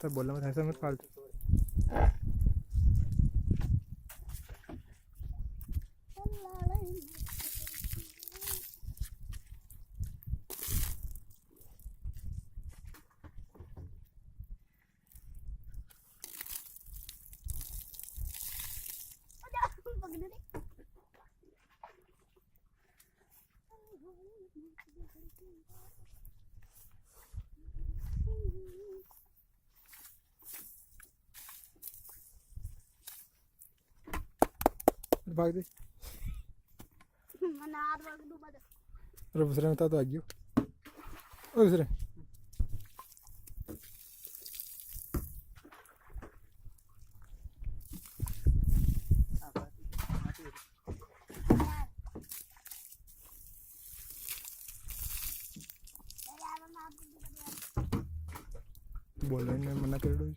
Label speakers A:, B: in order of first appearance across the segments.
A: तब बोला मैं ऐसा मत फालतू। भाग दे दूसरे में तो आ गयो दूसरे बोल रहे हैं मना कर दो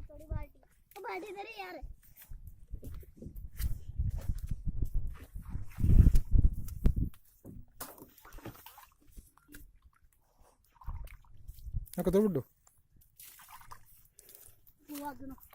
B: थोड़ी बाल्टी बाल्टी दे रही यार
A: कतो बुड्ढो
B: हुआ दोनों